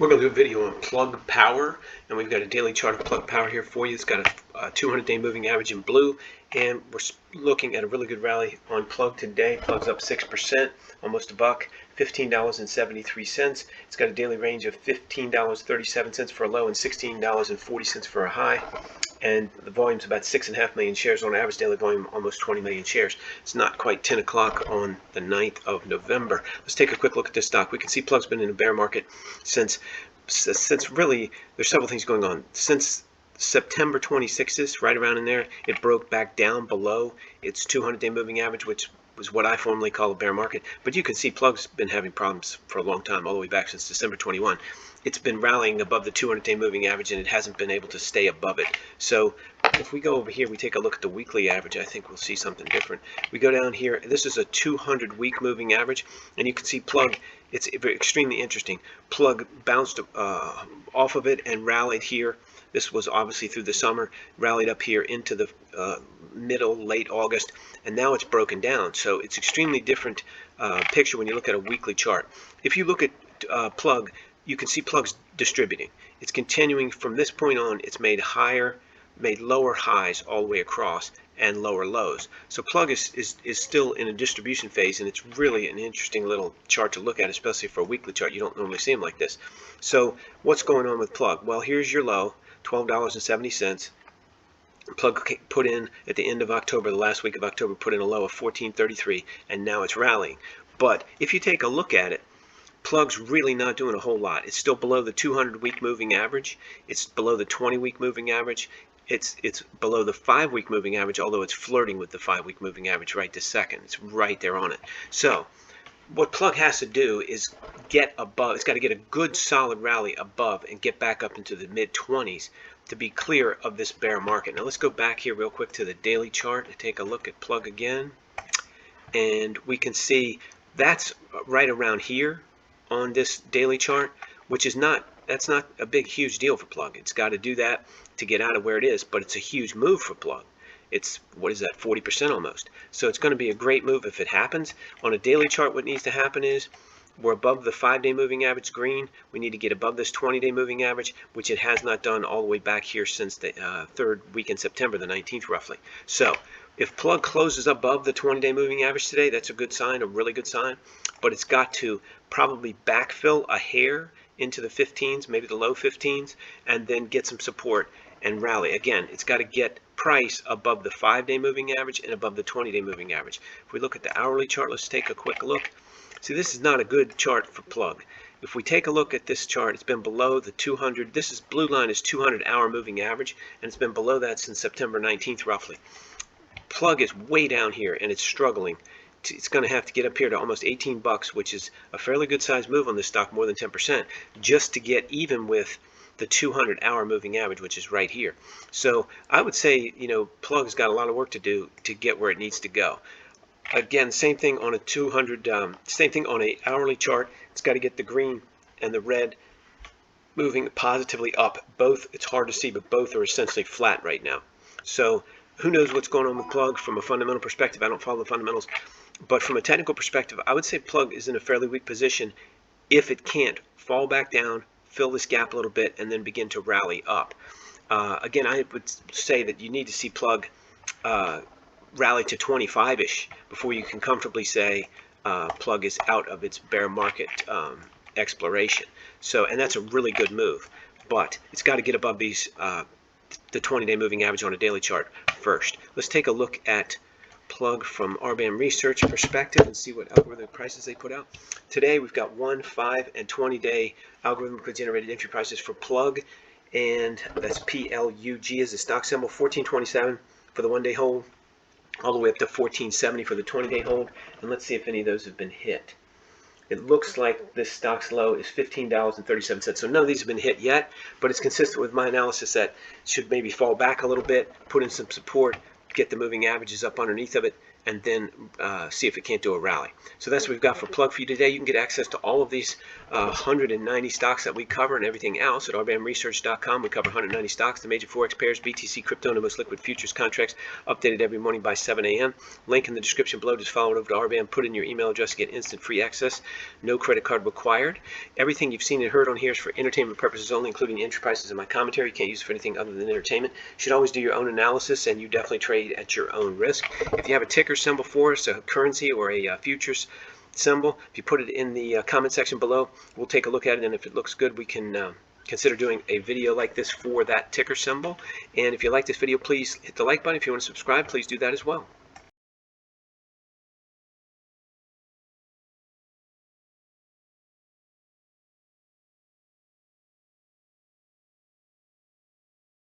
We're going to do a video on plug power, and we've got a daily chart of plug power here for you. It's got a 200-day moving average in blue, and we're looking at a really good rally on plug today. Plug's up 6%, almost a buck, $15.73. It's got a daily range of $15.37 for a low and $16.40 for a high. And the volume's about 6.5 million shares on average daily volume, almost 20 million shares. It's not quite 10 o'clock on the 9th of November. Let's take a quick look at this stock. We can see Plug's been in a bear market since really, there's several things going on. Since September 26th, right around in there, it broke back down below its 200-day moving average, which was what I formally call a bear market. But you can see Plug's been having problems for a long time, all the way back since December 21. It's been rallying above the 200-day moving average, and it hasn't been able to stay above it. So if we go over here, we take a look at the weekly average, I think we'll see something different. We go down here, this is a 200-week moving average, and you can see Plug, it's extremely interesting. Plug bounced off of it and rallied here. This was obviously through the summer, rallied up here into the late August, and now it's broken down. So it's extremely different picture when you look at a weekly chart. If you look at Plug, you can see Plug's distributing. It's continuing from this point on. It's made lower highs all the way across and lower lows. So Plug is still in a distribution phase, and it's really an interesting little chart to look at, especially for a weekly chart. You don't normally see them like this. So what's going on with Plug? Well, here's your low, $12.70. Plug put in at the end of October, the last week of October, put in a low of $14.33, and now it's rallying. But if you take a look at it, Plug's really not doing a whole lot. It's still below the 200-week moving average. It's below the 20-week moving average. It's below the 5-week moving average, although it's flirting with the 5-week moving average right this second. It's right there on it. So what Plug has to do is get above. It's got to get a good solid rally above and get back up into the mid-20s to be clear of this bear market. Now let's go back here real quick to the daily chart and take a look at Plug again. And we can see that's right around here on this daily chart, which is that's not a huge deal for Plug. It's got to do that to get out of where it is, but it's a huge move for Plug. It's, what is that, 40% almost. So it's going to be a great move if it happens. On a daily chart, what needs to happen is we're above the 5-day moving average green. We need to get above this 20-day moving average, which it has not done all the way back here since the third week in September, the 19th roughly. So if Plug closes above the 20-day moving average today, that's a good sign, a really good sign. But it's got to probably backfill a hair into the 15s, maybe the low 15s, and then get some support and rally. Again, it's got to get price above the 5-day moving average and above the 20-day moving average. If we look at the hourly chart, let's take a quick look. See, this is not a good chart for Plug. If we take a look at this chart, it's been below the 200. This is blue line is 200-hour moving average, and it's been below that since September 19th roughly. Plug is way down here, and it's struggling. It's going to have to get up here to almost 18 bucks, which is a fairly good size move on this stock, more than 10%, just to get even with the 200-hour moving average, which is right here. So I would say, Plug's got a lot of work to do to get where it needs to go. Again, same thing on a same thing on a hourly chart. It's got to get the green and the red moving positively up. Both, it's hard to see, but both are essentially flat right now. So who knows what's going on with Plug from a fundamental perspective. I don't follow the fundamentals. But from a technical perspective, I would say Plug is in a fairly weak position if it can't fall back down, fill this gap a little bit, and then begin to rally up. Again, I would say that you need to see Plug rally to 25-ish before you can comfortably say Plug is out of its bear market exploration. So, and that's a really good move. But it's got to get above these the 20-day moving average on a daily chart first. Let's take a look at Plug from RBAM research perspective and see what algorithmic prices they put out. Today we've got 1, 5, and 20-day algorithmically generated entry prices for Plug, and that's PLUG is the stock symbol. 1427 for the 1-day hold, all the way up to 1470 for the 20-day hold. And let's see if any of those have been hit. It looks like this stock's low is $15.37. So none of these have been hit yet, but it's consistent with my analysis that it should maybe fall back a little bit, put in some support, get the moving averages up underneath of it, and then see if it can't do a rally. So that's what we've got for plug for you today. You can get access to all of these 190 stocks that we cover and everything else at rbamresearch.com. We cover 190 stocks, the major forex pairs, BTC, crypto, and the most liquid futures contracts, updated every morning by 7 a.m. Link in the description below. Just follow it over to RBAM, put in your email address to get instant free access. No credit card required. Everything you've seen and heard on here is for entertainment purposes only, including the entry prices in my commentary. You can't use it for anything other than entertainment. You should always do your own analysis, and you definitely trade at your own risk. If you have a ticker symbol for us, a currency or a futures symbol, if you put it in the comment section below, we'll take a look at it, and if it looks good, we can consider doing a video like this for that ticker symbol. And if you like this video, please hit the like button. If you want to subscribe, please do that as well.